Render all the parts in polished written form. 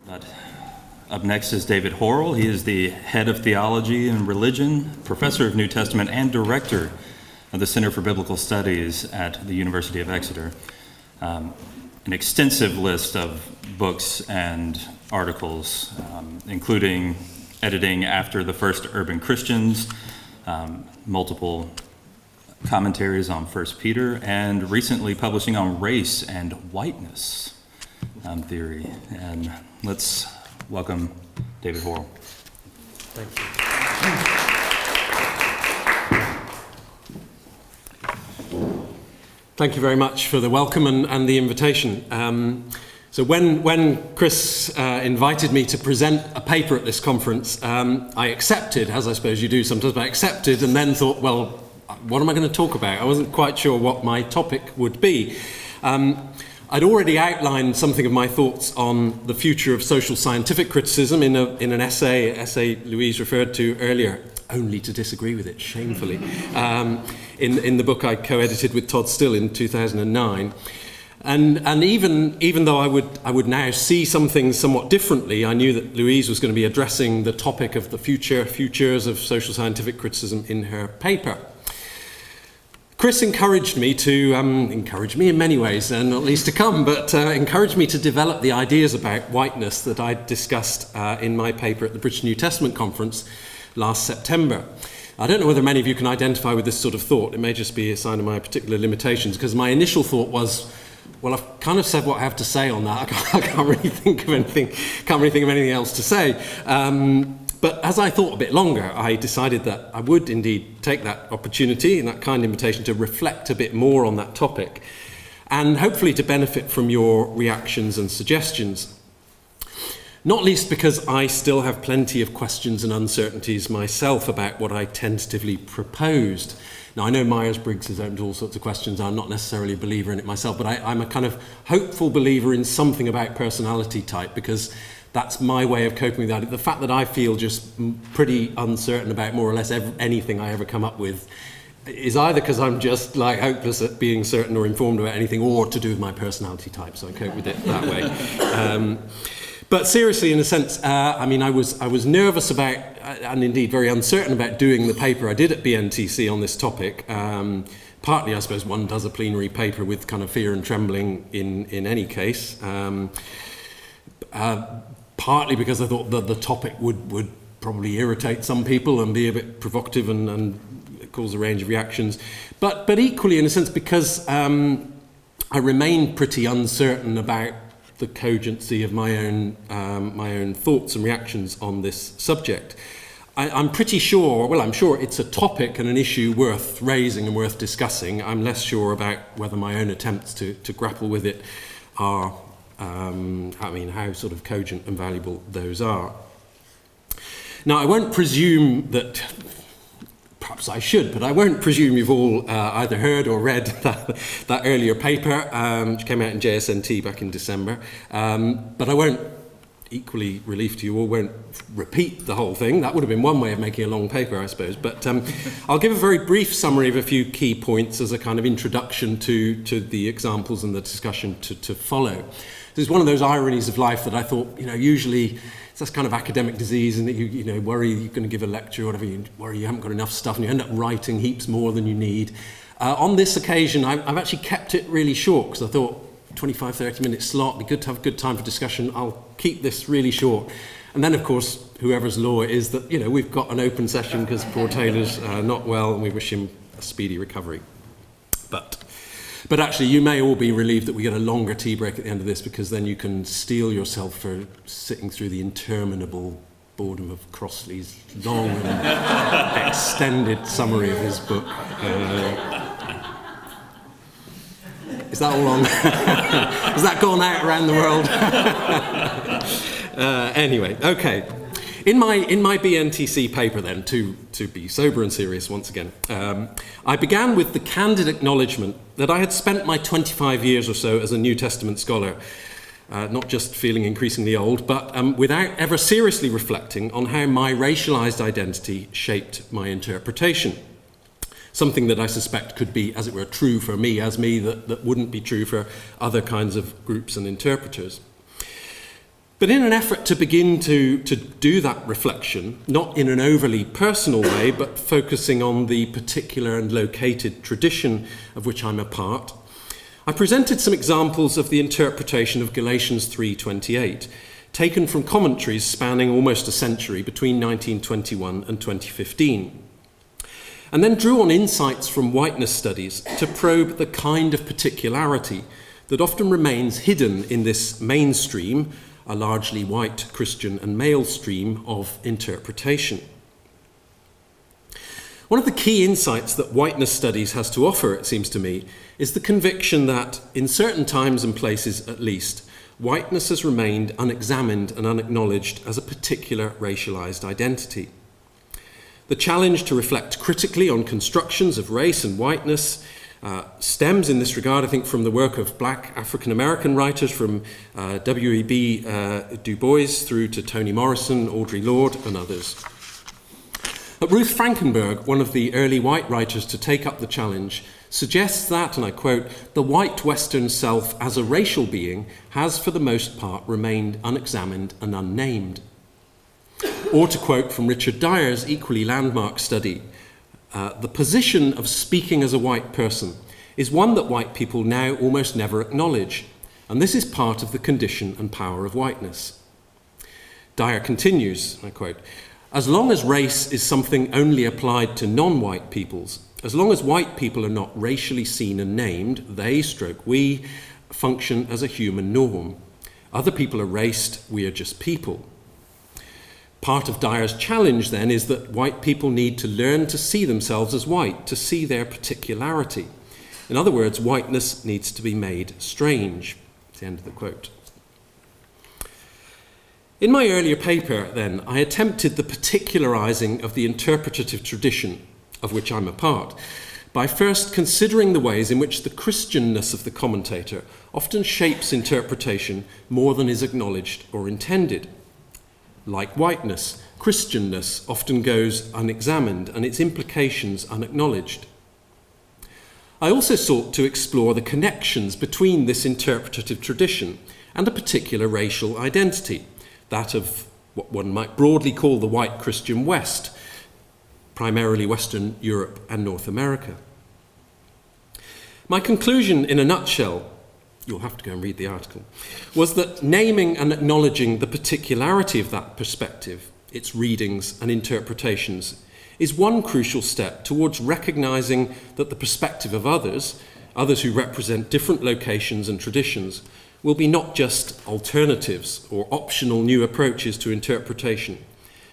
But up next is David Horrell. He is the head of theology and religion, professor of New Testament, and director of the Center for Biblical Studies at the University of Exeter. An extensive list of books and articles, including editing After the First Urban Christians, multiple commentaries on 1 Peter, and recently publishing on race and whiteness theory. And let's welcome David Horrell. Thank you. Thank you very much for the welcome and the invitation. So when Chris invited me to present a paper at this conference, I accepted, as I suppose you do sometimes, but I accepted and then thought, well, what am I going to talk about? I wasn't quite sure what my topic would be. I'd already outlined something of my thoughts on the future of social scientific criticism in an essay Louise referred to earlier, only to disagree with it, shamefully, in the book I co-edited with Todd Still in 2009. And even though I would now see some things somewhat differently, I knew that Louise was going to be addressing the topic of the futures of social scientific criticism in her paper. Chris encouraged me in many ways, and not least to come, but encouraged me to develop the ideas about whiteness that I discussed in my paper at the British New Testament Conference last September. I don't know whether many of you can identify with this sort of thought. It may just be a sign of my particular limitations, because my initial thought was, well, I've kind of said what I have to say on that. I can't really think of anything else to say. But as I thought a bit longer, I decided that I would indeed take that opportunity and that kind invitation to reflect a bit more on that topic, and hopefully to benefit from your reactions and suggestions. Not least because I still have plenty of questions and uncertainties myself about what I tentatively proposed. Now, I know Myers-Briggs is open to all sorts of questions. I'm not necessarily a believer in it myself, but I'm a kind of hopeful believer in something about personality type, because that's my way of coping with that. The fact that I feel just pretty uncertain about more or less anything I ever come up with is either because I'm just like hopeless at being certain or informed about anything, or to do with my personality type, so I cope with it that way. But seriously, in a sense, I was nervous about, and indeed very uncertain about doing the paper I did at BNTC on this topic. Partly, I suppose, one does a plenary paper with kind of fear and trembling in any case. Partly because I thought that the topic would probably irritate some people and be a bit provocative and cause a range of reactions. But equally, in a sense, because I remain pretty uncertain about the cogency of my own thoughts and reactions on this subject. I'm sure it's a topic and an issue worth raising and worth discussing. I'm less sure about whether my own attempts to grapple with it are how sort of cogent and valuable those are. Now, I won't presume that, perhaps I should, but I won't presume you've all either heard or read that earlier paper, which came out in JSNT back in December. But I won't, equally relief to you all, won't repeat the whole thing. That would have been one way of making a long paper, I suppose. But I'll give a very brief summary of a few key points as a kind of introduction to the examples and the discussion to follow. There's one of those ironies of life that I thought, usually it's this kind of academic disease, and that you worry you're going to give a lecture or whatever, you worry you haven't got enough stuff, and you end up writing heaps more than you need. On this occasion, I've actually kept it really short, because I thought 25, 30 minute slot, be good to have a good time for discussion. I'll keep this really short. And then, of course, whoever's law it is that, we've got an open session because poor Taylor's not well, and we wish him a speedy recovery. But actually, you may all be relieved that we get a longer tea break at the end of this, because then you can steel yourself for sitting through the interminable boredom of Crossley's long and extended summary of his book. Is that all on? Has that gone out around the world? Anyway, okay. In my BNTC paper then, to be sober and serious once again, I began with the candid acknowledgement that I had spent my 25 years or so as a New Testament scholar, not just feeling increasingly old, but without ever seriously reflecting on how my racialized identity shaped my interpretation. Something that I suspect could be, as it were, true for me as me, that wouldn't be true for other kinds of groups and interpreters. But in an effort to begin to do that reflection, not in an overly personal way, but focusing on the particular and located tradition of which I'm a part, I presented some examples of the interpretation of Galatians 3:28, taken from commentaries spanning almost a century between 1921 and 2015, and then drew on insights from whiteness studies to probe the kind of particularity that often remains hidden in this mainstream, a largely white Christian and male stream of interpretation. One of the key insights that whiteness studies has to offer, it seems to me, is the conviction that, in certain times and places at least, whiteness has remained unexamined and unacknowledged as a particular racialized identity. The challenge to reflect critically on constructions of race and whiteness stems in this regard, I think, from the work of black African-American writers, from W.E.B. Du Bois through to Toni Morrison, Audre Lorde, and others. But Ruth Frankenberg, one of the early white writers to take up the challenge, suggests that, and I quote, "the white Western self as a racial being has for the most part remained unexamined and unnamed." Or to quote from Richard Dyer's equally landmark study, "the position of speaking as a white person is one that white people now almost never acknowledge, and this is part of the condition and power of whiteness." Dyer continues, I quote, "As long as race is something only applied to non-white peoples, as long as white people are not racially seen and named, we function as a human norm. Other people are raced, we are just people." Part of Dyer's challenge, then, is that white people need to learn to see themselves as white, to see their particularity. In other words, whiteness needs to be made strange. That's the end of the quote. In my earlier paper, then, I attempted the particularizing of the interpretative tradition of which I'm a part, by first considering the ways in which the Christianness of the commentator often shapes interpretation more than is acknowledged or intended. Like whiteness, Christianness often goes unexamined and its implications unacknowledged. I also sought to explore the connections between this interpretative tradition and a particular racial identity, that of what one might broadly call the white Christian West, primarily Western Europe and North America. My conclusion, in a nutshell, you'll have to go and read the article, was that naming and acknowledging the particularity of that perspective, its readings and interpretations, is one crucial step towards recognizing that the perspective of others who represent different locations and traditions, will be not just alternatives or optional new approaches to interpretation,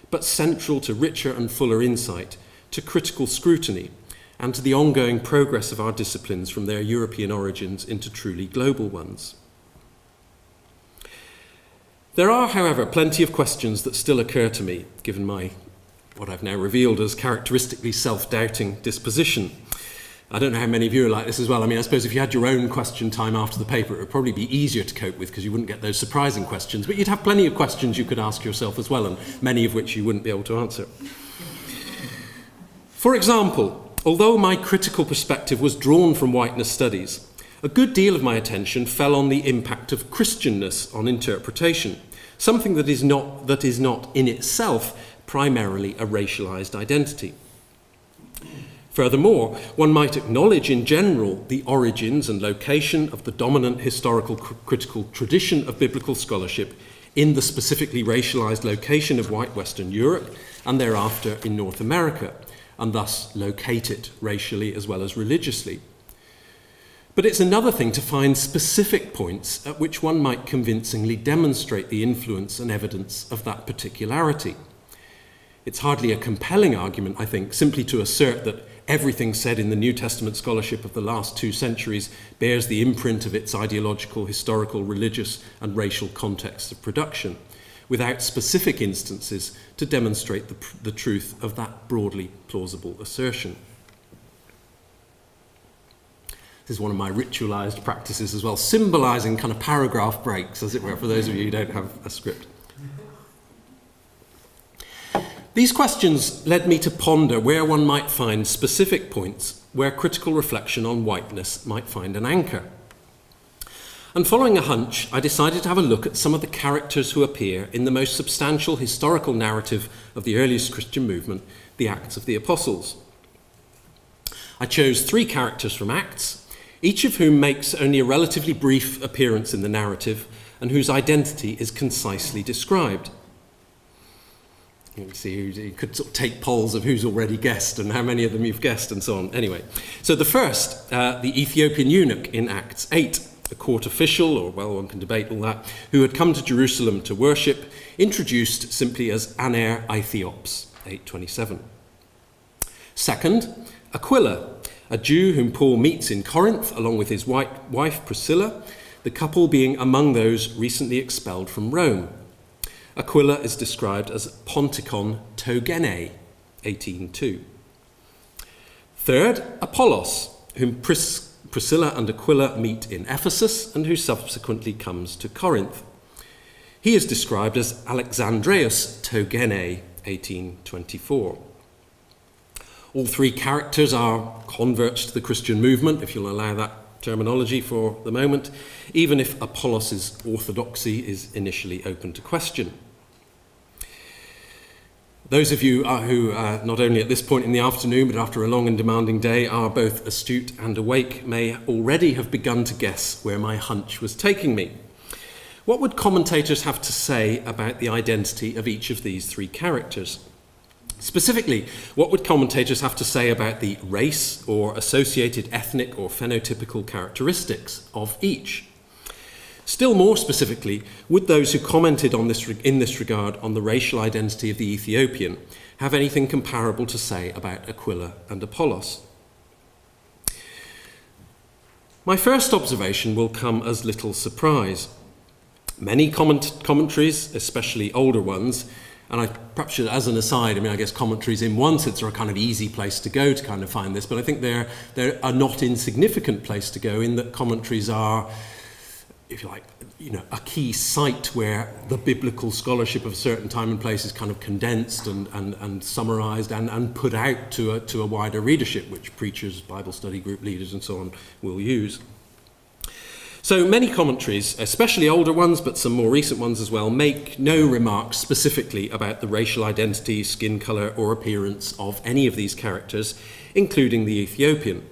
but central to richer and fuller insight, to critical scrutiny, and to the ongoing progress of our disciplines from their European origins into truly global ones. There are, however, plenty of questions that still occur to me, given what I've now revealed as characteristically self-doubting disposition. I don't know how many of you are like this as well. I mean, I suppose if you had your own question time after the paper, it would probably be easier to cope with because you wouldn't get those surprising questions, but you'd have plenty of questions you could ask yourself as well, and many of which you wouldn't be able to answer. For example, although my critical perspective was drawn from whiteness studies, a good deal of my attention fell on the impact of Christianness on interpretation, something that is not in itself primarily a racialized identity. Furthermore, one might acknowledge in general the origins and location of the dominant historical critical tradition of biblical scholarship in the specifically racialized location of white Western Europe and thereafter in North America, and thus locate it racially as well as religiously. But it's another thing to find specific points at which one might convincingly demonstrate the influence and evidence of that particularity. It's hardly a compelling argument, I think, simply to assert that everything said in the New Testament scholarship of the last 2 centuries bears the imprint of its ideological, historical, religious, and racial context of production, without specific instances to demonstrate the truth of that broadly plausible assertion. This is one of my ritualized practices as well, symbolizing kind of paragraph breaks, as it were, for those of you who don't have a script. These questions led me to ponder where one might find specific points where critical reflection on whiteness might find an anchor. And following a hunch, I decided to have a look at some of the characters who appear in the most substantial historical narrative of the earliest Christian movement, the Acts of the Apostles. I chose 3 characters from Acts, each of whom makes only a relatively brief appearance in the narrative and whose identity is concisely described. You can see you could sort of take polls of who's already guessed and how many of them you've guessed and so on. Anyway, so the first, the Ethiopian eunuch in Acts 8, a court official, or well, one can debate all that, who had come to Jerusalem to worship, introduced simply as Aner Aethiops, 827. Second, Aquila, a Jew whom Paul meets in Corinth along with his wife Priscilla, the couple being among those recently expelled from Rome. Aquila is described as Ponticon Togene, 18:2. Third, Apollos, whom Priscilla and Aquila meet in Ephesus and who subsequently comes to Corinth. He is described as Alexandreus Togene, 1824. All 3 characters are converts to the Christian movement, if you'll allow that terminology for the moment, even if Apollos' orthodoxy is initially open to question. Those of you who, not only at this point in the afternoon, but after a long and demanding day, are both astute and awake, may already have begun to guess where my hunch was taking me. What would commentators have to say about the identity of each of these 3 characters? Specifically, what would commentators have to say about the race or associated ethnic or phenotypical characteristics of each? Still more specifically, would those who commented on this in this regard on the racial identity of the Ethiopian have anything comparable to say about Aquila and Apollos? My first observation will come as little surprise. Many commentaries, especially older ones, and I perhaps should, as an aside, I guess commentaries in one sense are a kind of easy place to go to kind of find this, but I think they're a not insignificant place to go in that commentaries are, if you like, a key site where the biblical scholarship of a certain time and place is kind of condensed and summarized and put out to a wider readership, which preachers, Bible study group leaders and so on will use. So many commentaries, especially older ones, but some more recent ones as well, make no remarks specifically about the racial identity, skin colour or appearance of any of these characters, including the Ethiopian,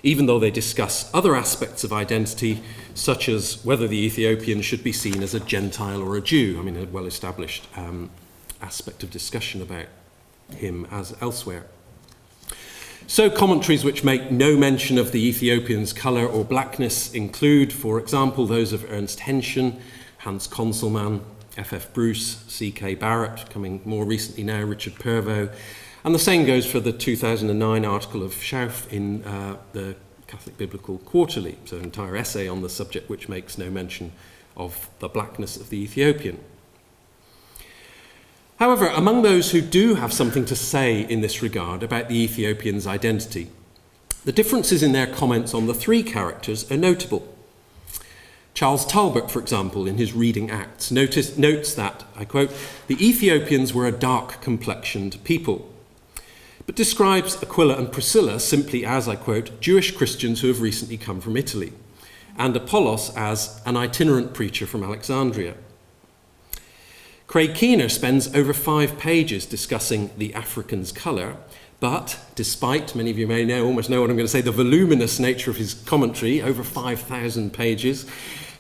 even though they discuss other aspects of identity, such as whether the Ethiopian should be seen as a Gentile or a Jew. A well-established aspect of discussion about him as elsewhere. So commentaries which make no mention of the Ethiopian's colour or blackness include, for example, those of Ernst Henschen, Hans Conselmann, F.F. Bruce, C.K. Barrett, coming more recently now, Richard Pervo, and the same goes for the 2009 article of Schauf in the Catholic Biblical Quarterly, so an entire essay on the subject which makes no mention of the blackness of the Ethiopian. However, among those who do have something to say in this regard about the Ethiopian's identity, the differences in their comments on the 3 characters are notable. Charles Talbot, for example, in his Reading Acts, notes that, I quote, "The Ethiopians were a dark-complexioned people," but describes Aquila and Priscilla simply as, I quote, "Jewish Christians who have recently come from Italy," and Apollos as an itinerant preacher from Alexandria. Craig Keener spends over 5 pages discussing the African's colour, but despite, many of you may almost know what I'm going to say, the voluminous nature of his commentary, over 5,000 pages,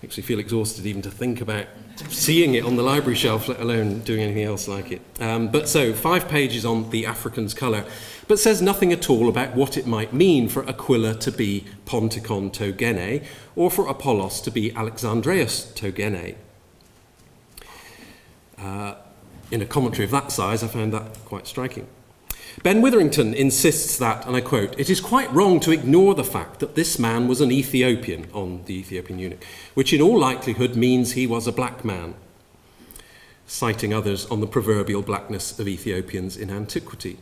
makes me feel exhausted even to think about seeing it on the library shelf, let alone doing anything else like it. But so, 5 pages on the African's colour, but says nothing at all about what it might mean for Aquila to be Ponticon Togene, or for Apollos to be Alexandreus Togene. In a commentary of that size, I found that quite striking. Ben Witherington insists that, and I quote, "It is quite wrong to ignore the fact that this man was an Ethiopian," on the Ethiopian eunuch, "which in all likelihood means he was a black man," citing others on the proverbial blackness of Ethiopians in antiquity.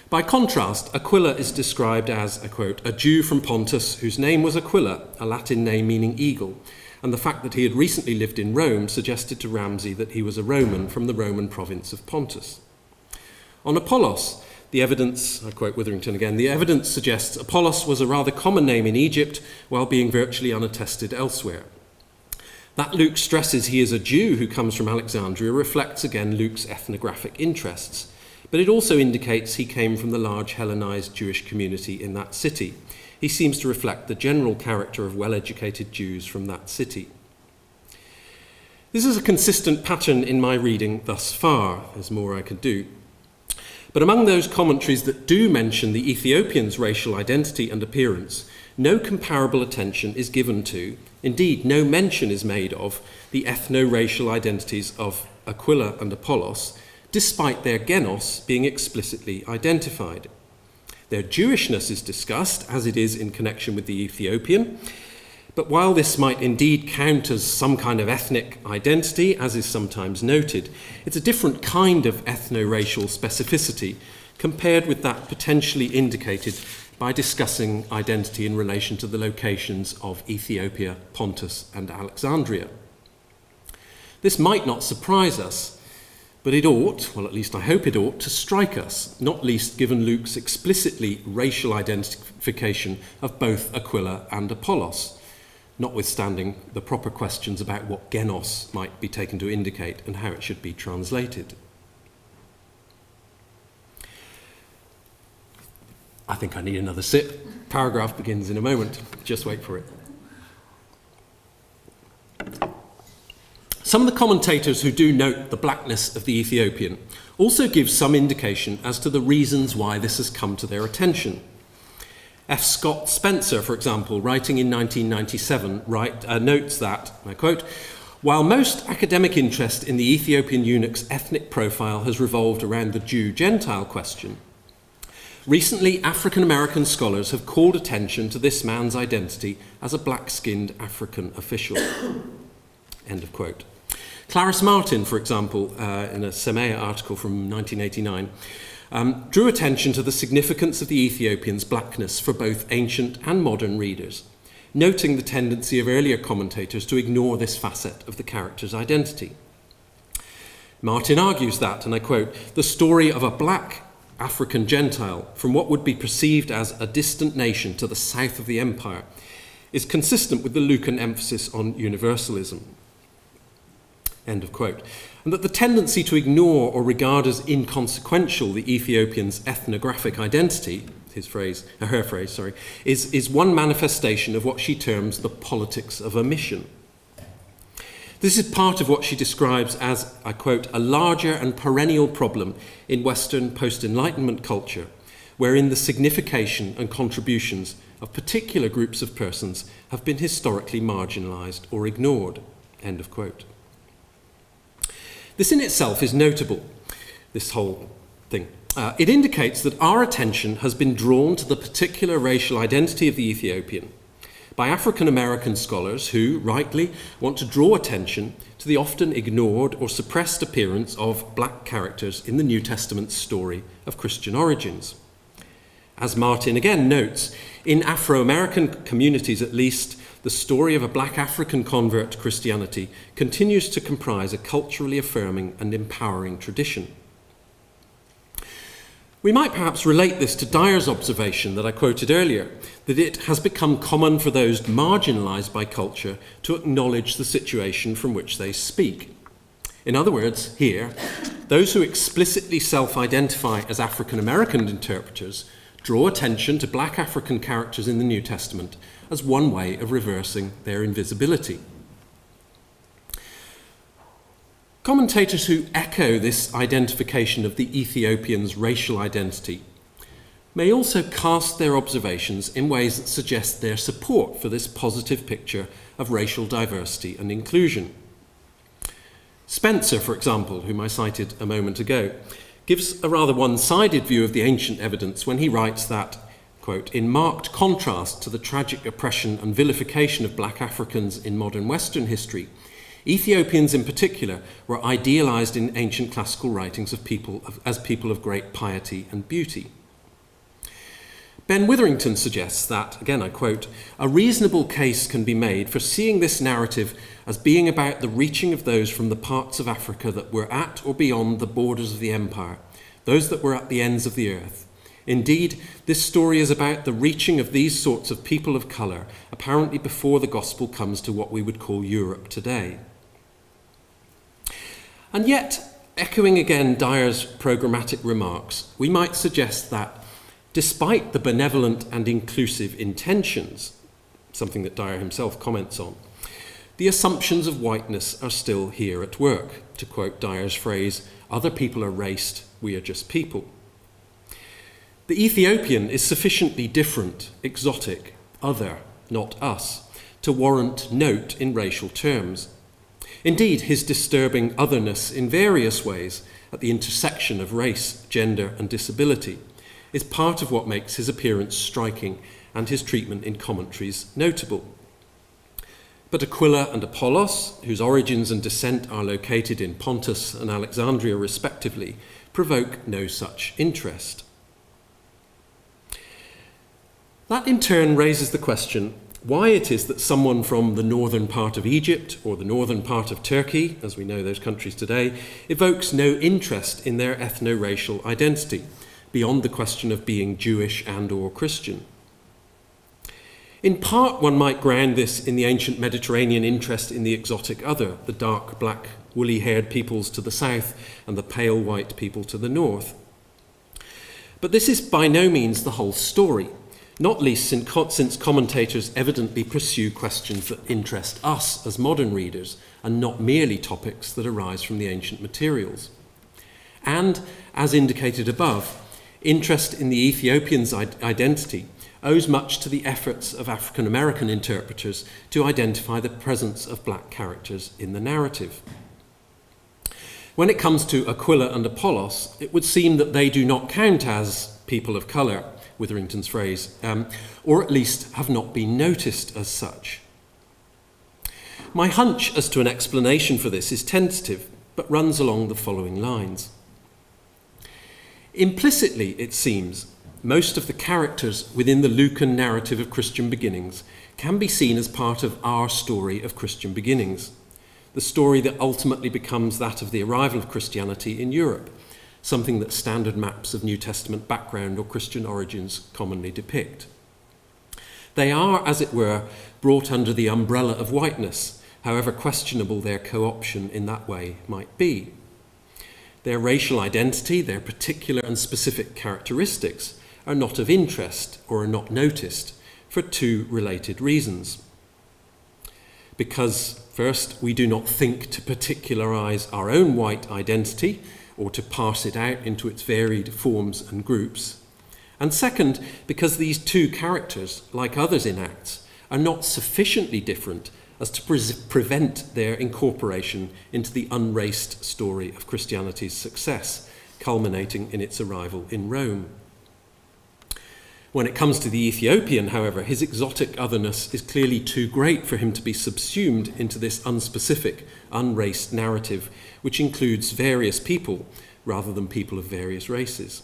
By contrast, Aquila is described as, I quote, "a Jew from Pontus whose name was Aquila, a Latin name meaning eagle, and the fact that he had recently lived in Rome suggested to Ramsay that he was a Roman from the Roman province of Pontus." On Apollos, the evidence, I quote Witherington again, "the evidence suggests Apollos was a rather common name in Egypt while being virtually unattested elsewhere. That Luke stresses he is a Jew who comes from Alexandria reflects again Luke's ethnographic interests, but it also indicates he came from the large Hellenized Jewish community in that city. He seems to reflect the general character of well-educated Jews from that city. This is a consistent pattern in my reading thus far. There's more I could do. But among those commentaries that do mention the Ethiopians' racial identity and appearance, no comparable attention is given to, indeed no mention is made of, the ethno-racial identities of Aquila and Apollos, despite their genos being explicitly identified. Their Jewishness is discussed, as it is in connection with the Ethiopian, but while this might indeed count as some kind of ethnic identity, as is sometimes noted, it's a different kind of ethno-racial specificity compared with that potentially indicated by discussing identity in relation to the locations of Ethiopia, Pontus, and Alexandria. This might not surprise us, but it ought, well at least I hope it ought, to strike us, not least given Luke's explicitly racial identification of both Aquila and Apollos, notwithstanding the proper questions about what genos might be taken to indicate and how it should be translated. I think I need another sip. Paragraph begins in a moment. Just wait for it. Some of the commentators who do note the blackness of the Ethiopian also give some indication as to the reasons why this has come to their attention. F. Scott Spencer, for example, writing in 1997, notes that, I quote, "While most academic interest in the Ethiopian eunuch's ethnic profile has revolved around the Jew-Gentile question, recently African-American scholars have called attention to this man's identity as a black-skinned African official." End of quote. Clarice Martin, for example, in a Semea article from 1989, drew attention to the significance of the Ethiopian's blackness for both ancient and modern readers, noting the tendency of earlier commentators to ignore this facet of the character's identity. Martin argues that, and I quote, "The story of a black African Gentile from what would be perceived as a distant nation to the south of the empire is consistent with the Lucan emphasis on universalism." End of quote. And that the tendency to ignore or regard as inconsequential the Ethiopian's ethnographic identity, her phrase, is one manifestation of what she terms the politics of omission. This is part of what she describes as, I quote, "a larger and perennial problem in Western post-Enlightenment culture, wherein the signification and contributions of particular groups of persons have been historically marginalized or ignored." End of quote. This in itself is notable, this whole thing. It indicates that our attention has been drawn to the particular racial identity of the Ethiopian by African-American scholars who, rightly, want to draw attention to the often ignored or suppressed appearance of black characters in the New Testament's story of Christian origins. As Martin again notes, in Afro-American communities at least, the story of a black African convert to Christianity continues to comprise a culturally affirming and empowering tradition. We might perhaps relate this to Dyer's observation that I quoted earlier, that it has become common for those marginalized by culture to acknowledge the situation from which they speak. In other words, here, those who explicitly self-identify as African-American interpreters draw attention to black African characters in the New Testament as one way of reversing their invisibility. Commentators who echo this identification of the Ethiopian's racial identity may also cast their observations in ways that suggest their support for this positive picture of racial diversity and inclusion. Spencer, for example, whom I cited a moment ago, gives a rather one-sided view of the ancient evidence when he writes that, quote, "in marked contrast to the tragic oppression and vilification of black Africans in modern Western history, Ethiopians in particular were idealized in ancient classical writings as people of great piety and beauty." Ben Witherington suggests that, again I quote, "a reasonable case can be made for seeing this narrative as being about the reaching of those from the parts of Africa that were at or beyond the borders of the empire, those that were at the ends of the earth, Indeed, this story is about the reaching of these sorts of people of colour, apparently before the gospel comes to what we would call Europe today. And yet, echoing again Dyer's programmatic remarks, we might suggest that, despite the benevolent and inclusive intentions, something that Dyer himself comments on, the assumptions of whiteness are still here at work. To quote Dyer's phrase, "Other people are raced, we are just people." The Ethiopian is sufficiently different, exotic, other, not us, to warrant note in racial terms. Indeed, his disturbing otherness in various ways at the intersection of race, gender, and disability is part of what makes his appearance striking and his treatment in commentaries notable. But Aquila and Apollos, whose origins and descent are located in Pontus and Alexandria respectively, provoke no such interest. That in turn raises the question why it is that someone from the northern part of Egypt or the northern part of Turkey, as we know those countries today, evokes no interest in their ethno-racial identity, beyond the question of being Jewish and or Christian. In part, one might ground this in the ancient Mediterranean interest in the exotic other, the dark, black, woolly-haired peoples to the south and the pale white people to the north. But this is by no means the whole story, not least since commentators evidently pursue questions that interest us as modern readers and not merely topics that arise from the ancient materials. And, as indicated above, interest in the Ethiopian's identity owes much to the efforts of African American interpreters to identify the presence of black characters in the narrative. When it comes to Aquila and Apollos, it would seem that they do not count as people of colour, Witherington's phrase, or at least have not been noticed as such. My hunch as to an explanation for this is tentative, but runs along the following lines. Implicitly, it seems, most of the characters within the Lucan narrative of Christian beginnings can be seen as part of our story of Christian beginnings, the story that ultimately becomes that of the arrival of Christianity in Europe, something that standard maps of New Testament background or Christian origins commonly depict. They are, as it were, brought under the umbrella of whiteness, however questionable their co-option in that way might be. Their racial identity, their particular and specific characteristics, are not of interest or are not noticed for two related reasons. Because, first, we do not think to particularize our own white identity or to parse it out into its varied forms and groups. And second, because these two characters, like others in Acts, are not sufficiently different as to prevent their incorporation into the unraced story of Christianity's success, culminating in its arrival in Rome. When it comes to the Ethiopian, however, his exotic otherness is clearly too great for him to be subsumed into this unspecific, unraced narrative, which includes various people rather than people of various races.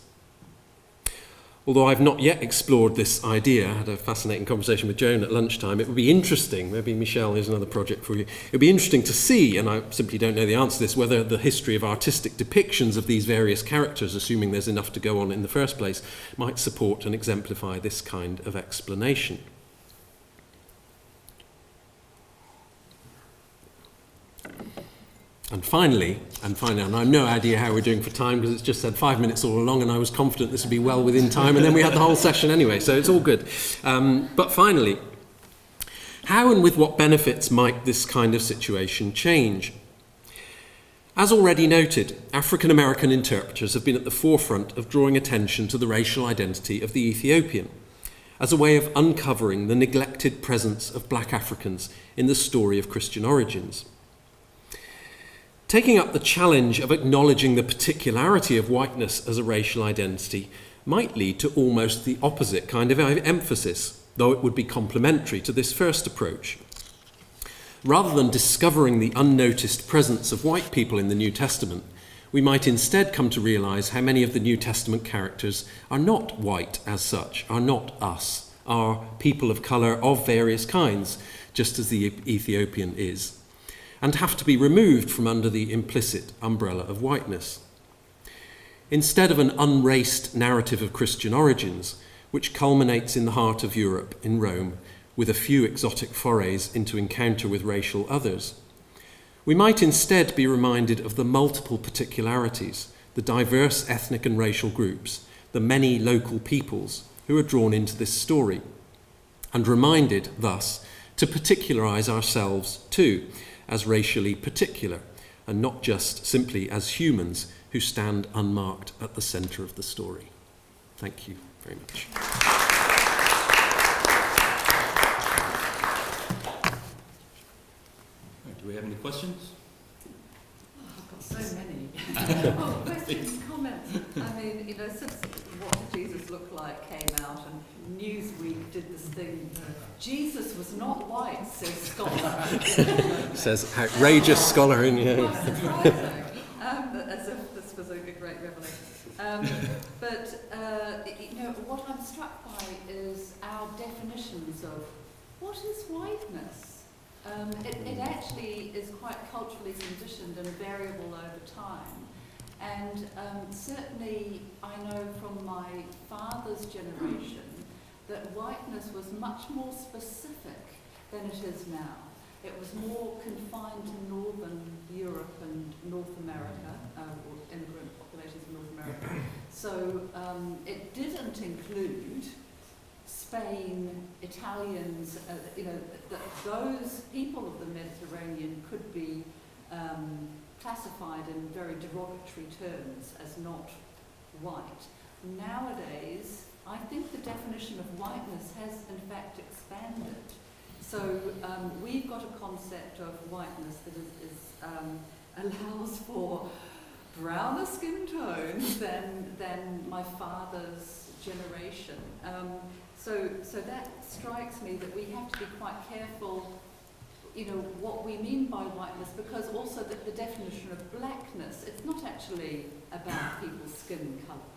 Although I've not yet explored this idea, I had a fascinating conversation with Joan at lunchtime, it would be interesting, maybe Michelle, here's another project for you, it would be interesting to see, and I simply don't know the answer to this, whether the history of artistic depictions of these various characters, assuming there's enough to go on in the first place, might support and exemplify this kind of explanation. And finally, and I have no idea how we're doing for time because it's just said 5 minutes all along and I was confident this would be well within time and then we had the whole session anyway, so it's all good. But finally, how and with what benefits might this kind of situation change? As already noted, African American interpreters have been at the forefront of drawing attention to the racial identity of the Ethiopian as a way of uncovering the neglected presence of black Africans in the story of Christian origins. Taking up the challenge of acknowledging the particularity of whiteness as a racial identity might lead to almost the opposite kind of emphasis, though it would be complementary to this first approach. Rather than discovering the unnoticed presence of white people in the New Testament, we might instead come to realise how many of the New Testament characters are not white as such, are not us, are people of colour of various kinds, just as the Ethiopian is, and have to be removed from under the implicit umbrella of whiteness. instead of an unraced narrative of Christian origins, which culminates in the heart of Europe, in Rome, with a few exotic forays into encounter with racial others. We might instead be reminded of the multiple particularities, the diverse ethnic and racial groups, the many local peoples who are drawn into this story, and reminded, thus, to particularize ourselves too, as racially particular, and not just simply as humans who stand unmarked at the centre of the story. Thank you very much. Do we have any questions? I've got so many. Oh, questions, comments. I mean, since What Did Jesus Look Like came out and Newsweek did this thing, Jesus was not white, says scholar. Says outrageous scholar in here. Quite surprising. As if this was a great revelation. What I'm struck by is our definitions of what is whiteness. It actually is quite culturally conditioned and variable over time. And certainly I know from my father's generation that whiteness was much more specific than it is now. It was more confined to Northern Europe and North America, or immigrant populations in North America. So it didn't include Spain, Italians, those people of the Mediterranean could be classified in very derogatory terms as not white. Nowadays, I think the definition of whiteness has in fact expanded. So we've got a concept of whiteness that allows for browner skin tones than my father's generation. So that strikes me that we have to be quite careful, what we mean by whiteness, because also the definition of blackness, it's not actually about people's skin colour.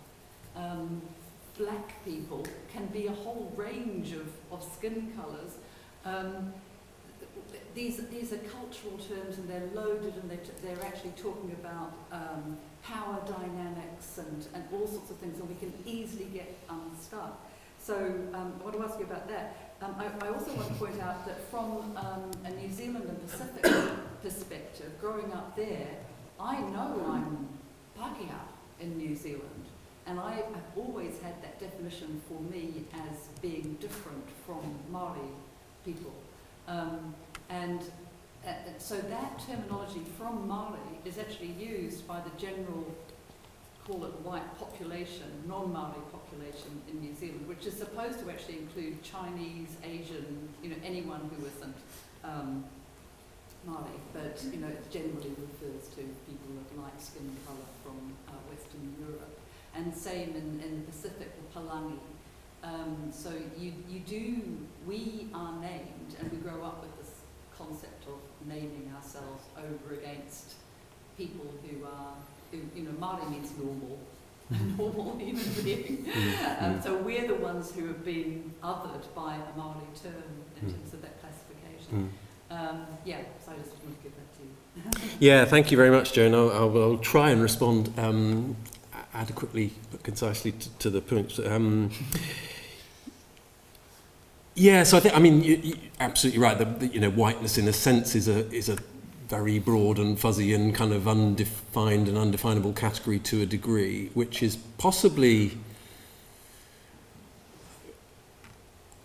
Black people can be a whole range of skin colours. These are cultural terms and they're loaded, and they're actually talking about power dynamics and all sorts of things, and we can easily get unstuck. So I want to ask you about that. I also want to point out that from a New Zealand and Pacific perspective, growing up there, I know I'm Pākehā in New Zealand, and I have always had that definition for me as being different from Māori people. So that terminology from Māori is actually used by the general, call it white population, non-Māori population in New Zealand, which is supposed to actually include Chinese, Asian, anyone who isn't Māori, but it generally refers to people of light skin colour from Western Europe. And same in the Pacific, the Palangi. So we are named, and we grow up with this concept of naming ourselves over against people who Māori means normal, a normal human being. So we're the ones who have been othered by a Māori term in terms of that classification. So I just want to give that to you. Yeah, thank you very much, Joan. I'll try and respond adequately but concisely to the points. So I think, you're absolutely right. Whiteness in a sense is a very broad and fuzzy and kind of undefined and undefinable category to a degree, which is possibly,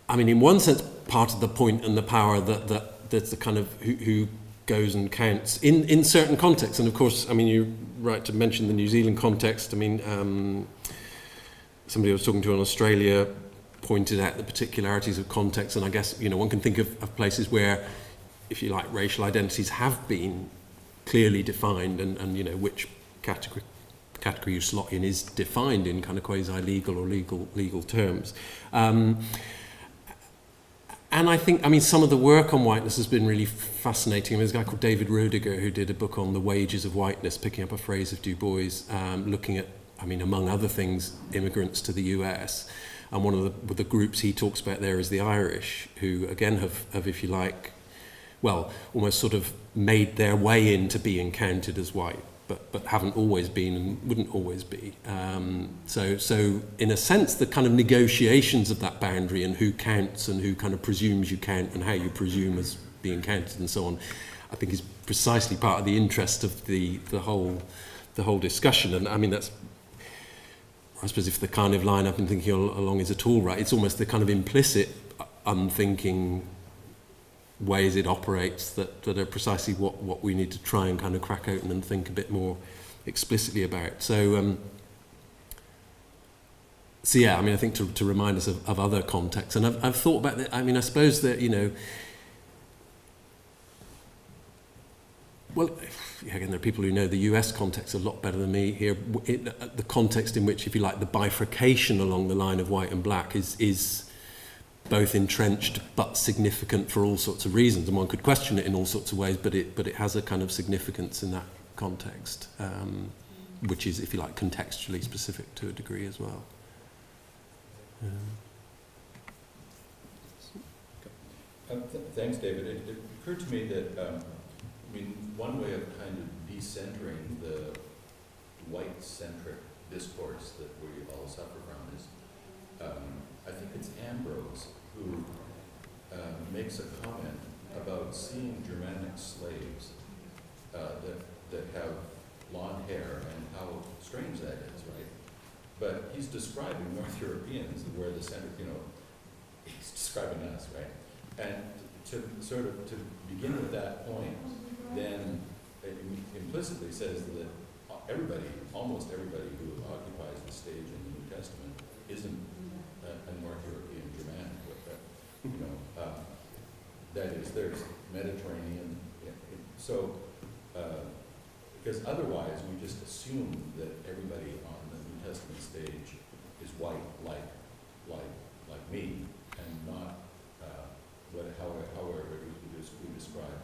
in one sense, part of the point and the power that there's the kind of who goes and counts in certain contexts. And of course, you're right to mention the New Zealand context. Somebody I was talking to in Australia pointed out the particularities of context, and I guess one can think of places where, if you like, racial identities have been clearly defined, and which category you slot in is defined in kind of quasi-legal or legal terms. And I think, some of the work on whiteness has been really fascinating. There's a guy called David Roediger who did a book on the wages of whiteness, picking up a phrase of Du Bois, looking at, among other things, immigrants to the US. And one of the groups he talks about there is the Irish, who again have, if you like, almost sort of made their way into being counted as white. but haven't always been and wouldn't always be. So in a sense, the kind of negotiations of that boundary and who counts and who kind of presumes you count and how you presume as being counted and so on, I think is precisely part of the interest of the whole discussion. And I mean, that's, I suppose, if the kind of line I've been thinking along is at all right, it's almost the kind of implicit, unthinking ways it operates that are precisely what we need to try and kind of crack open and think a bit more explicitly about. So yeah, I mean, I think to remind us of other contexts, and I've thought about that. I mean, I suppose that, you know, well, again, there are people who know the US context a lot better than me here. The context in which, if you like, the bifurcation along the line of white and black is both entrenched but significant for all sorts of reasons, and one could question it in all sorts of ways, but it has a kind of significance in that context, which is, if you like, contextually specific to a degree as well. Thanks, David. It occurred to me that I mean, one way of kind of decentering the white-centric discourse that we all suffer from is, I think it's Ambrose who makes a comment about seeing Germanic slaves that have blonde hair and how strange that is, right? But he's describing North Europeans where the center, you know, he's describing us, right? And to sort of to begin with that point, then it implicitly says that everybody, almost everybody who occupies the stage in the New Testament isn't a North European Germanic. You know, that is, there's Mediterranean. So, because otherwise we just assume that everybody on the New Testament stage is white, like me, and not however we describe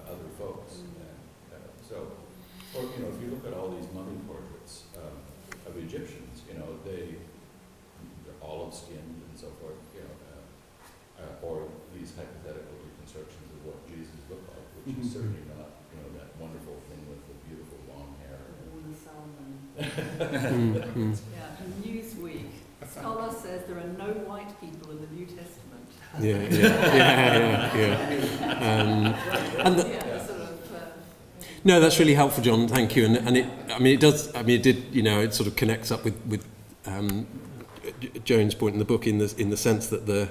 other folks. And, so, or you know, if you look at all these mummy portraits of Egyptians, you know, they're olive-skinned and so forth, you know, or these hypothetical reconstructions of what Jesus looked like, which is certainly not, you know, that wonderful thing with the beautiful long hair. Yeah, and Newsweek, scholar says there are no white people in the New Testament. Yeah. No, that's really helpful, John. Thank you. And it, I mean, it does. I mean, it did. You know, it sort of connects up with Joan's point in the book in the sense that the.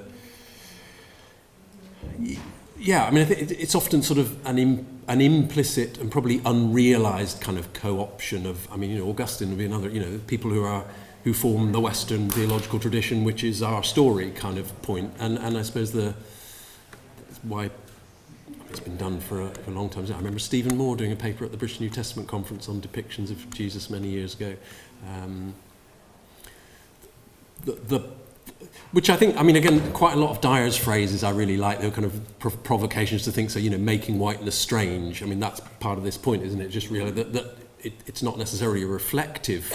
Yeah, I mean, I think it's often sort of an implicit and probably unrealised kind of co-option of. I mean, you know, Augustine would be another. You know, people who form the Western theological tradition, which is our story kind of point. And I suppose that's why it's been done for a long time. I remember Stephen Moore doing a paper at the British New Testament Conference on depictions of Jesus many years ago. Which I think, I mean, again, quite a lot of Dyer's phrases I really like. They're kind of provocations to think, so, you know, making whiteness strange. I mean, that's part of this point, isn't it? Just really that it's not necessarily a reflective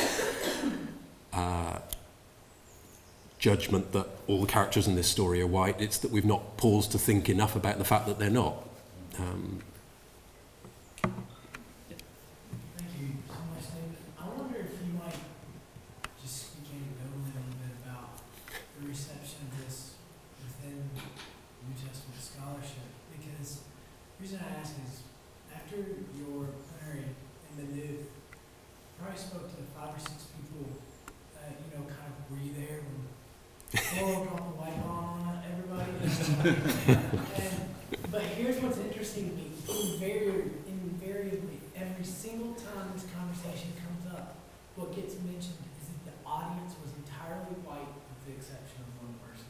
judgment that all the characters in this story are white. It's that we've not paused to think enough about the fact that they're not. Thank you so much, David. I wonder if you might just speak anecdotally a little bit about the reception of this within New Testament scholarship, because the reason I ask is, after your plenary in the New, you probably spoke to 5 or 6 people, you know, kind of, were you there when Horrell dropped the white bomb on everybody? But here's what's interesting to me. Invariably, every single time this conversation comes up, what gets mentioned is that the audience was entirely white with the exception of one person.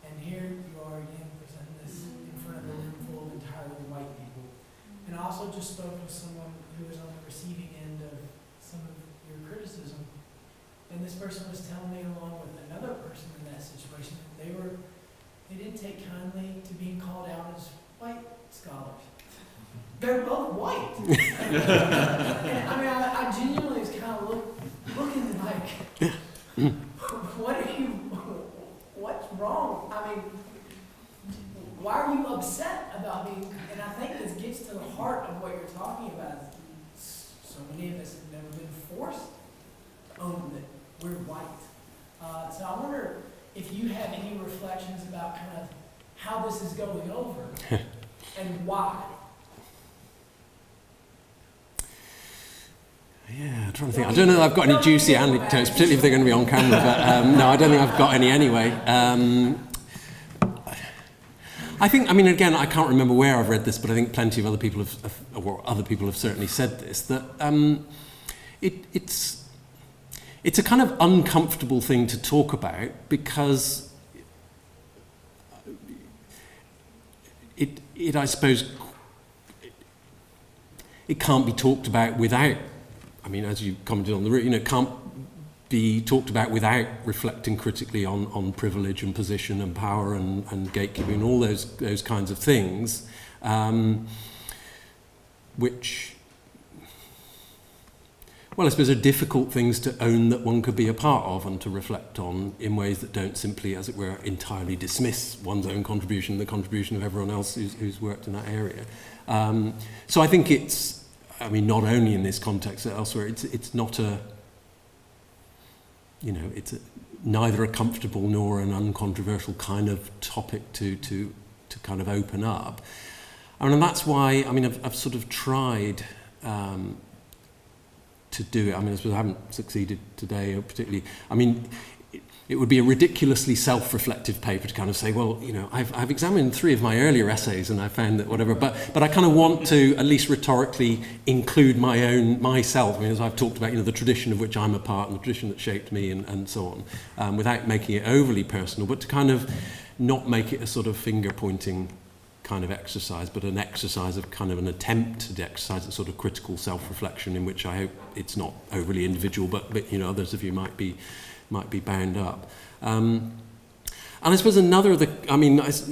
And here you are again presenting this in front of a room full of entirely white people. And I also just spoke with someone who was on the receiving end of some of your criticism. And this person was telling me, along with another person in that situation, that they didn't take kindly to being called out as white scholars. They're both white. And I mean, I genuinely was kind of looking like, what's wrong? I mean, why are you upset about being, and I think this gets to the heart of what you're talking about. So we're white. So I wonder if you have any reflections about kind of how this is going over and why. Yeah, I'm trying to think. I don't know that I've got any juicy anecdotes, particularly if they're going to be on camera, but no, I don't think I've got any anyway. I think, I mean, again, I can't remember where I've read this, but I think plenty of other people have certainly said this, that it's a kind of uncomfortable thing to talk about because it I suppose, it can't be talked about without, I mean, as you commented on the route, it can't be talked about without reflecting critically on privilege and position and power and gatekeeping and all those kinds of things, which, well, I suppose are difficult things to own that one could be a part of and to reflect on in ways that don't simply, as it were, entirely dismiss one's own contribution, the contribution of everyone else who's worked in that area. So I think it's, I mean, not only in this context but elsewhere, it's not a, it's neither a comfortable nor an uncontroversial kind of topic to kind of open up. And that's why, I mean, I've sort of tried to do it. I mean, I suppose I haven't succeeded today, or particularly, I mean, it would be a ridiculously self-reflective paper to kind of say, well, I've examined 3 of my earlier essays and I found that whatever, but I kind of want to, at least rhetorically, include myself. I mean, as I've talked about, the tradition of which I'm a part and the tradition that shaped me and so on, without making it overly personal, but to kind of not make it a sort of finger-pointing kind of exercise, but an exercise of kind of an attempt to exercise a sort of critical self-reflection in which I hope it's not overly individual, but others of you might be bound up. And I suppose another of the, I mean, this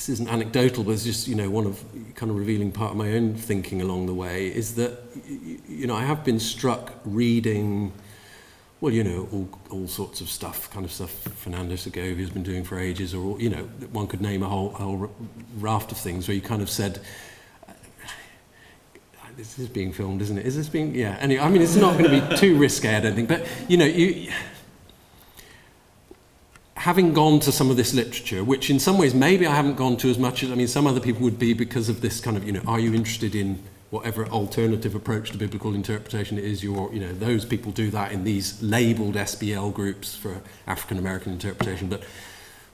isn't anecdotal, but it's just, one of kind of revealing part of my own thinking along the way is that, I have been struck reading, well, all sorts of stuff, kind of stuff Fernando Segovia has been doing for ages, or, one could name a whole raft of things where you kind of said, this is being filmed, isn't it? Is this being, yeah, anyway, I mean, it's not going to be too risque, I don't think, but, having gone to some of this literature, which in some ways maybe I haven't gone to as much as, I mean, some other people would be because of this kind of, are you interested in whatever alternative approach to biblical interpretation it is, those people do that in these labelled SBL groups for African American interpretation, but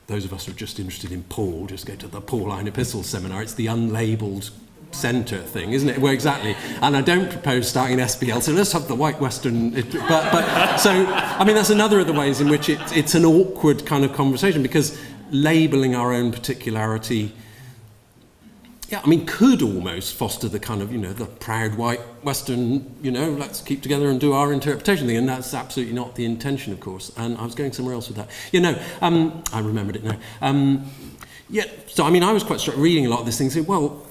those of us who are just interested in Paul, just go to the Pauline Epistles seminar. It's the unlabelled centre thing, isn't it? Well, exactly. And I don't propose starting an SBL, so let's have the white Western. But so, I mean, that's another of the ways in which it's an awkward kind of conversation, because labelling our own particularity, yeah, I mean, could almost foster the kind of, the proud white Western, let's keep together and do our interpretation thing, and that's absolutely not the intention, of course. And I was going somewhere else with that. I remembered it now. So, I mean, I was quite struck reading a lot of this thing, saying, well,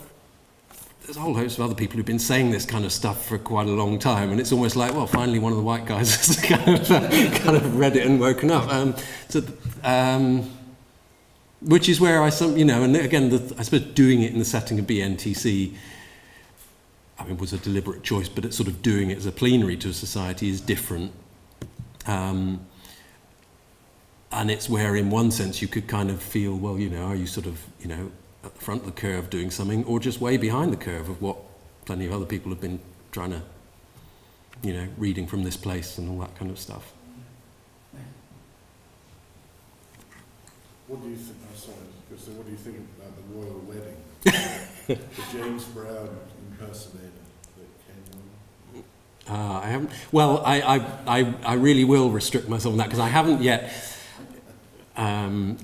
there's a whole host of other people who've been saying this kind of stuff for quite a long time, and it's almost like, well, finally one of the white guys has kind of read it and woken up. Which is where and again, I suppose doing it in the setting of BNTC, I mean, was a deliberate choice, but it's sort of doing it as a plenary to a society is different. And it's where, in one sense, you could kind of feel, well, are you sort of, at the front of the curve doing something, or just way behind the curve of what plenty of other people have been trying to, reading from this place and all that kind of stuff. What do you think? What do you think about the royal wedding? The James Brown impersonator that came on? I haven't. Well, I really will restrict myself on that because I haven't yet. My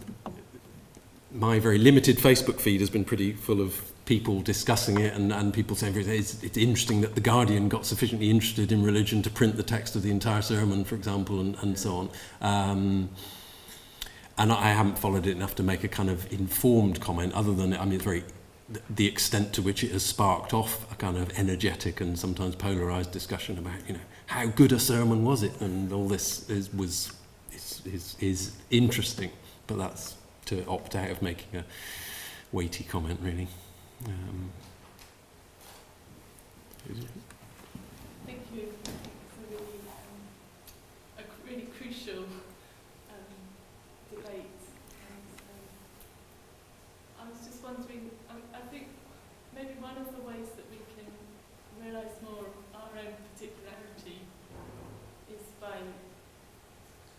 very limited Facebook feed has been pretty full of people discussing it and people saying it's interesting that The Guardian got sufficiently interested in religion to print the text of the entire sermon, for example, and so on. And I haven't followed it enough to make a kind of informed comment, other than, I mean, it's the extent to which it has sparked off a kind of energetic and sometimes polarised discussion about, how good a sermon was it, and all this is interesting, but that's to opt out of making a weighty comment, really. Thank you for a really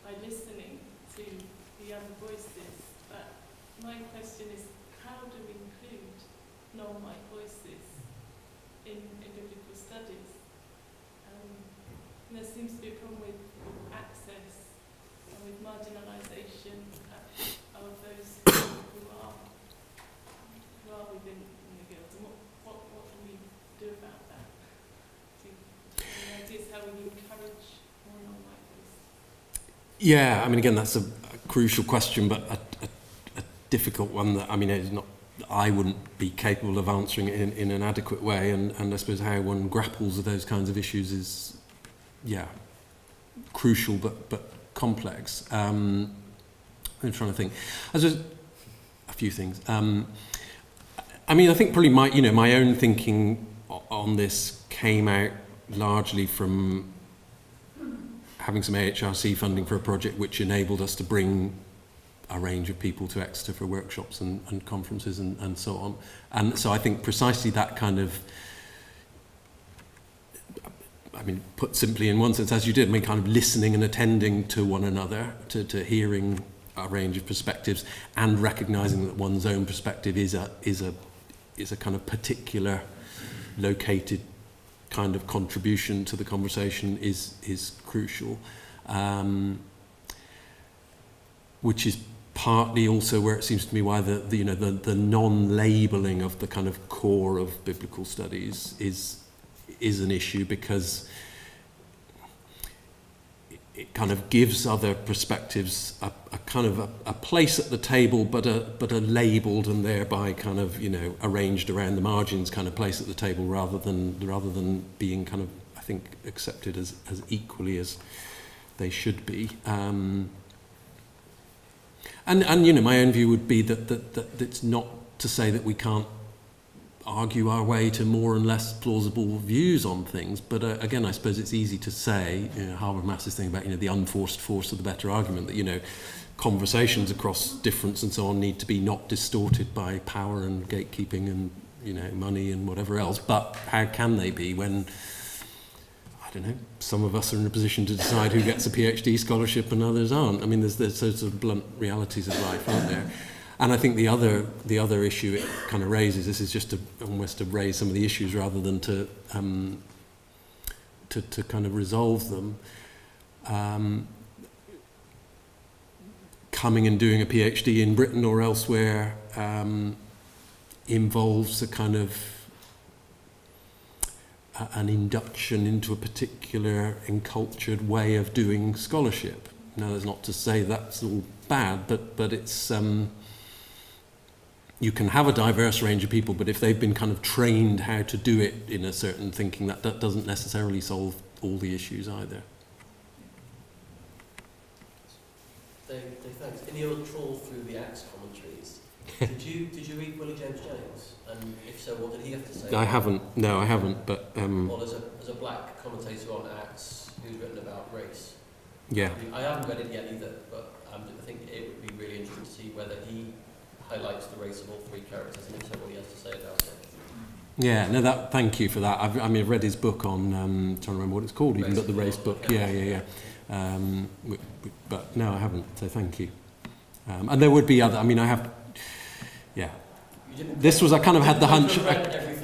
by listening to the other voices. But my question is, how do we include non-white voices in biblical studies? There seems to be a problem with access and with marginalisation of those who are within the guilds. And what do we do about that? Ideas how we encourage more non-white voices. Yeah, I mean, again, that's a crucial question, but a difficult one that, I mean, it's not, I wouldn't be capable of answering it in an adequate way, and I suppose how one grapples with those kinds of issues is, yeah, crucial but complex. I'm trying to think. I suppose a few things. I mean, I think probably my own thinking on this came out largely from having some AHRC funding for a project which enabled us to bring a range of people to Exeter for workshops and conferences and so on. And so I think precisely that kind of, I mean, put simply in one sense, as you did, I mean, kind of listening and attending to one another, to hearing a range of perspectives and recognising that one's own perspective is a kind of particular located kind of contribution to the conversation is crucial, which is partly also where it seems to me why the non-labelling of the kind of core of biblical studies is an issue, because it kind of gives other perspectives a kind of a place at the table, but a labelled and thereby kind of arranged around the margins kind of place at the table, rather than being kind of, I think, accepted as equally as they should be. And my own view would be that it's not to say that we can't argue our way to more and less plausible views on things, but again, I suppose it's easy to say, Habermas's thing about the unforced force of the better argument, that conversations across difference and so on need to be not distorted by power and gatekeeping and money and whatever else. But how can they be when, I don't know, some of us are in a position to decide who gets a PhD scholarship and others aren't? I mean, there's those sort of blunt realities of life, aren't there? And I think the other issue it kind of raises, this is just almost to raise some of the issues rather than to kind of resolve them. Coming and doing a PhD in Britain or elsewhere involves a kind of an induction into a particular encultured way of doing scholarship. Now, that's not to say that's all bad, but it's you can have a diverse range of people, but if they've been kind of trained how to do it in a certain thinking, that doesn't necessarily solve all the issues either. Dave, thanks. In your trawl through the Acts commentaries, did you read Willie James Jones? And if so, what did he have to say? I haven't. No, I haven't. But well, as a black commentator on Acts who's written about race. Yeah. I haven't read it yet either, but I think it would be really interesting to see whether he highlights the race of all three characters, and if so, what he has to say about it. Yeah, no, thank you for that. I've read his book on, trying to remember what it's called, even but the race book. Yeah. But no, I haven't, so thank you. And there would be other, I mean, I have, yeah. This was, I kind of had the hunch.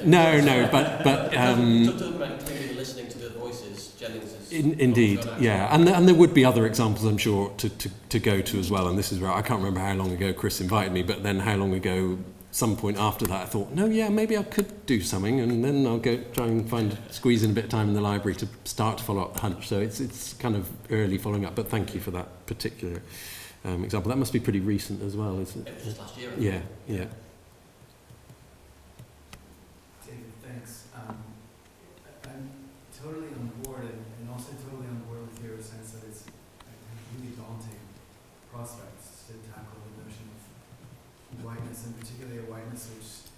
No, but talking about including listening to the voices, Jennings is indeed, yeah, and there would be other examples, I'm sure, to go to as well. And this is where I can't remember how long ago Chris invited me, but then how long ago, some point after that, I thought, no, yeah, maybe I could do something, and then I'll go try and squeeze in a bit of time in the library to start to follow up the hunch. So it's kind of early following up, but thank you for that particular example. That must be pretty recent as well, isn't it? It was just last year. Yeah. David, thanks. I'm totally on board, and also totally on board with your sense that it's a really daunting prospects to tackle the notion of whiteness, and particularly a whiteness which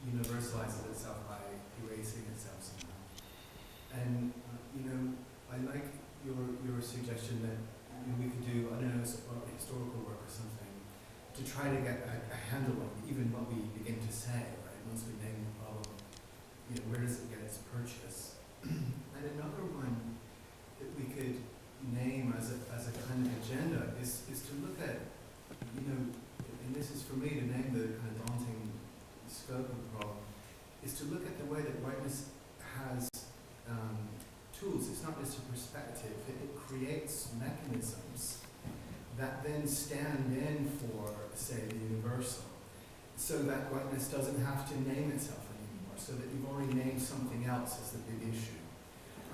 universalizes itself by erasing itself somehow. And I like your suggestion that we could do, I don't know, historical work or something to try to get a handle on even what we begin to say, right? Once we name the problem, where does it get its purchase? And another one that we could perspective, it creates mechanisms that then stand in for, say, the universal, so that whiteness doesn't have to name itself anymore, so that you've already named something else as the big issue.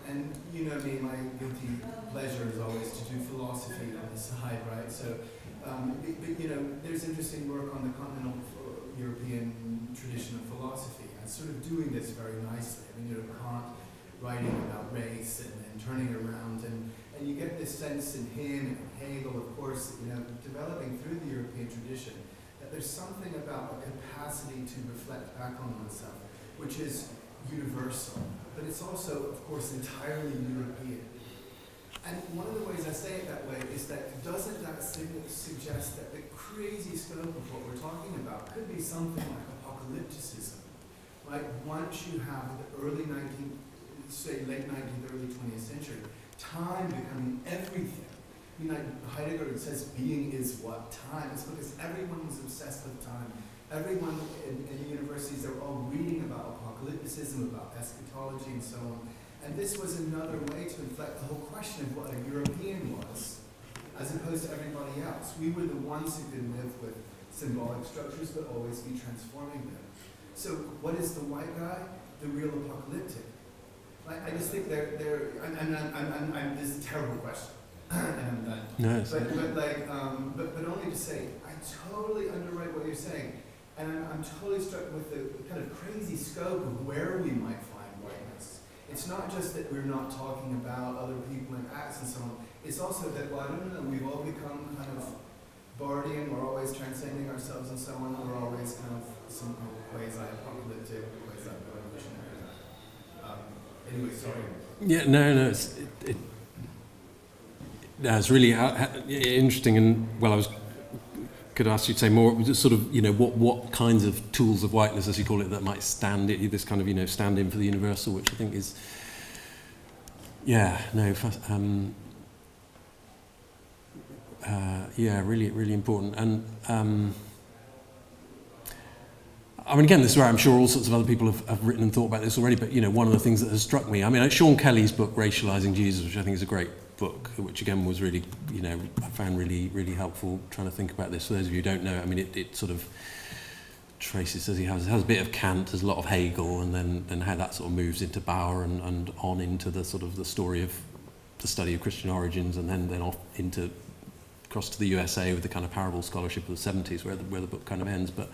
And you know me, my guilty pleasure is always to do philosophy on the side, right? So, but you know, there's interesting work on the continental European tradition of philosophy, and sort of doing this very nicely. I mean, you know, Kant writing about race and turning it around, and you get this sense in him and Hegel, of course, you know, developing through the European tradition, that there's something about a capacity to reflect back on oneself, which is universal, but it's also, of course, entirely European. And one of the ways I say it that way is that doesn't that suggest that the crazy scope of what we're talking about could be something like apocalypticism, right? Once you have the early 19th, say late 19th, early 20th century, time becoming everything. I mean, like Heidegger says being is what? Time. It's because everyone was obsessed with time. Everyone in the universities, they were all reading about apocalypticism, about eschatology, and so on. And this was another way to inflect the whole question of what a European was, as opposed to everybody else. We were the ones who could live with symbolic structures, but always be transforming them. So what is the white guy? The real apocalyptic. I just think this is a terrible question, and I'm done. No, But only to say, I totally underwrite what you're saying, and I'm totally struck with the kind of crazy scope of where we might find whiteness. It's not just that we're not talking about other people and acts and so on. It's also that, well, I don't know, we've all become kind of Bardian, we're always transcending ourselves and so on. We're always kind of some quasi-apocalyptic, quasi-revolutionary. Anyway, sorry. Yeah, no, it's really interesting, and well, I was could ask you to say more, just sort of, you know, what kinds of tools of whiteness, as you call it, that might stand it, this kind of, you know, stand in for the universal, which I think is, really, really important. And I mean, again, this is where I'm sure all sorts of other people have written and thought about this already, but, you know, one of the things that has struck me, I mean, Sean Kelly's book, Racializing Jesus, which I think is a great book, which again was really, you know, I found really, really helpful trying to think about this. For those of you who don't know, I mean, it sort of traces, says he has a bit of Kant, there's a lot of Hegel, and then how that sort of moves into Bauer and on into the sort of the story of the study of Christian origins, and then off into across to the USA with the kind of parable scholarship of the 70s, where the book kind of ends. But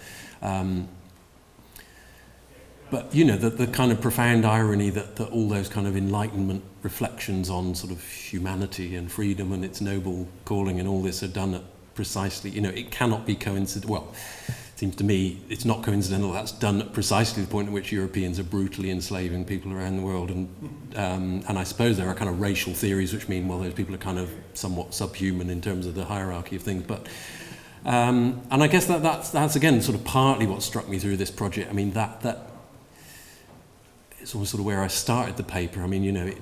you know, the kind of profound irony that all those kind of Enlightenment reflections on sort of humanity and freedom and its noble calling and all this are done at precisely, you know, it cannot be coincidental. Well, it seems to me it's not coincidental. That's done at precisely the point at which Europeans are brutally enslaving people around the world. And I suppose there are kind of racial theories which mean, well, those people are kind of somewhat subhuman in terms of the hierarchy of things. But and I guess that's again sort of partly what struck me through this project. I mean, that it's almost sort of where I started the paper. I mean, you know,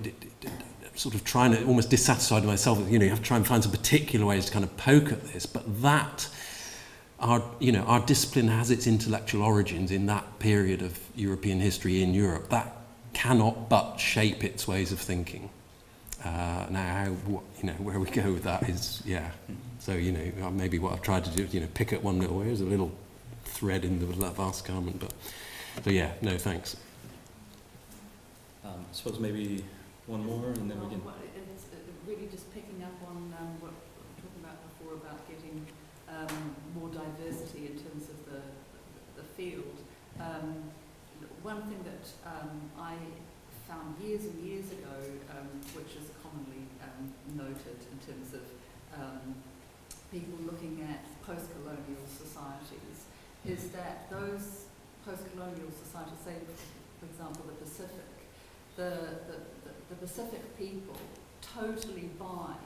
sort of trying to almost dissatisfied with myself. You know, you have to try and find some particular ways to kind of poke at this. But that, our discipline has its intellectual origins in that period of European history in Europe. That cannot but shape its ways of thinking. Now, where we go with that is, yeah. So, you know, maybe what I've tried to do is, you know, pick at one little way. There's a little thread in the vast garment. But so, yeah, no, thanks. I suppose maybe one more, and then we can. Well, it's really just picking up on what we were talking about before about getting more diversity in terms of the field. One thing that I found years and years ago, which is commonly noted in terms of people looking at post-colonial societies, is that those post-colonial societies, say, for example, the Pacific, the Pacific people totally buy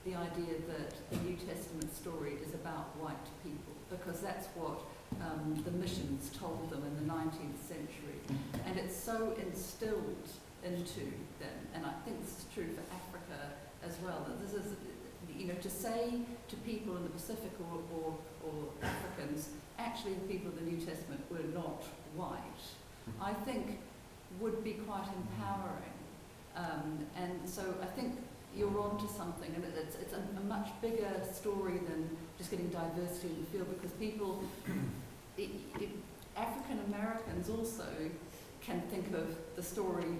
the idea that the New Testament story is about white people, because that's what the missions told them in the 19th century. And it's so instilled into them, and I think this is true for Africa as well, that this is, you know, to say to people in the Pacific or Africans, actually the people of the New Testament were not white, I think would be quite empowering. And so I think, you're onto something, and it's a much bigger story than just getting diversity in the field, because people, African Americans also can think of the story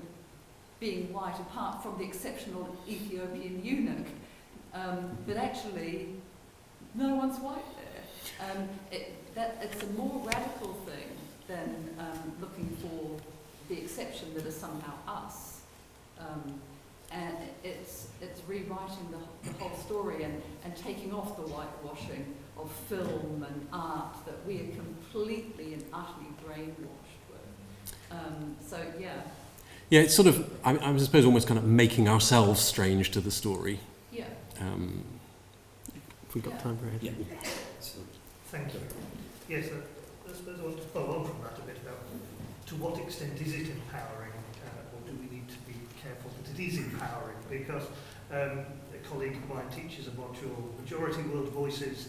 being white, apart from the exceptional Ethiopian eunuch, but actually no one's white there. It's a more radical thing than looking for the exception that is somehow us. And it's rewriting the whole story and taking off the whitewashing of film and art that we are completely and utterly brainwashed with. So yeah. Yeah, it's sort of, I suppose, almost kind of making ourselves strange to the story. Yeah. If we've got time for it. Yeah. Thank you. Yes, I suppose I want to follow on from that a bit about to what extent is it empowering, or do we need to be careful that it is empowering? Because a colleague of mine teaches a module, Majority World Voices,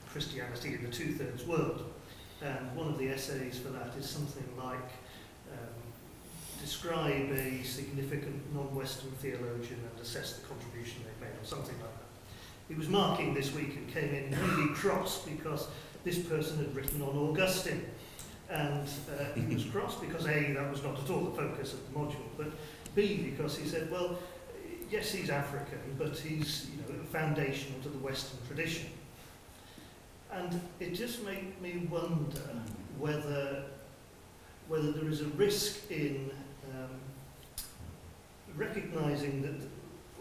Christianity in the Two-Thirds World. And one of the essays for that is something like, describe a significant non-Western theologian and assess the contribution they've made, or something like that. He was marking this week and came in really cross because this person had written on Augustine. And he was cross because A, that was not at all the focus of the module, but B, because he said, well, yes, he's African, but he's foundational to the Western tradition. And it just made me wonder whether there is a risk in recognising that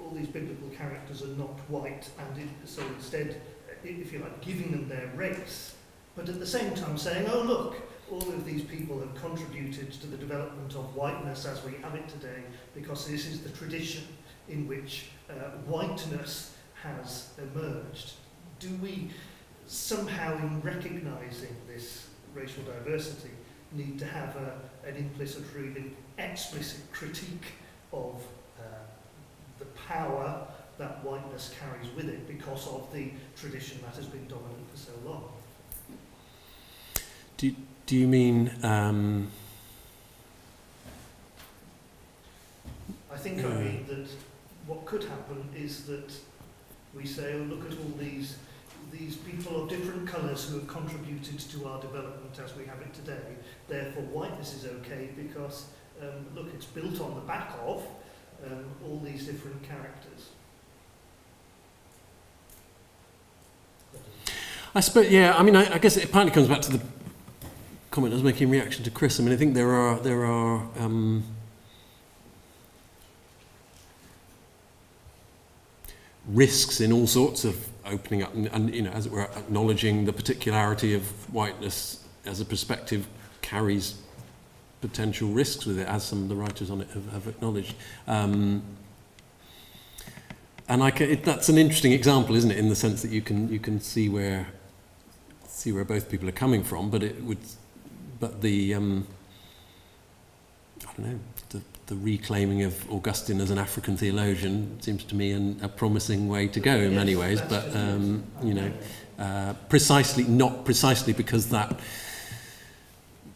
all these biblical characters are not white, and so instead, if you like, giving them their race, but at the same time saying, oh look, all of these people have contributed to the development of whiteness as we have it today, because this is the tradition in which whiteness has emerged. Do we somehow, in recognising this racial diversity, need to have an implicit or even explicit critique of the power that whiteness carries with it because of the tradition that has been dominant for so long? Do you mean? I think I mean that what could happen is that we say, oh, look at all these people of different colours who have contributed to our development as we have it today. Therefore, whiteness is okay because, look, it's built on the back of all these different characters. I suppose, yeah. I mean, I guess it partly comes back to the comment I was making in reaction to Chris. I mean, I think there are risks in all sorts of opening up and as it were, acknowledging the particularity of whiteness as a perspective carries potential risks with it, as some of the writers on it have acknowledged. And that's an interesting example, isn't it? In the sense that you can see where both people are coming from, but the I don't know, the reclaiming of Augustine as an African theologian seems to me a promising way to go in many ways, but not precisely because that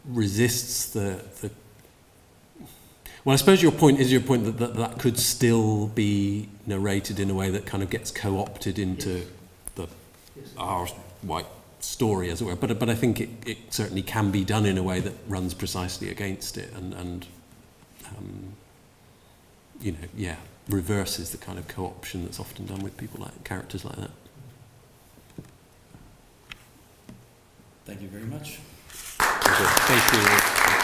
resists the well, I suppose your point that could still be narrated in a way that kind of gets co-opted into our white story, as it were. But I think it certainly can be done in a way that runs precisely against it and reverses the kind of co-option that's often done with people like characters like that. Thank you very much. Thank you.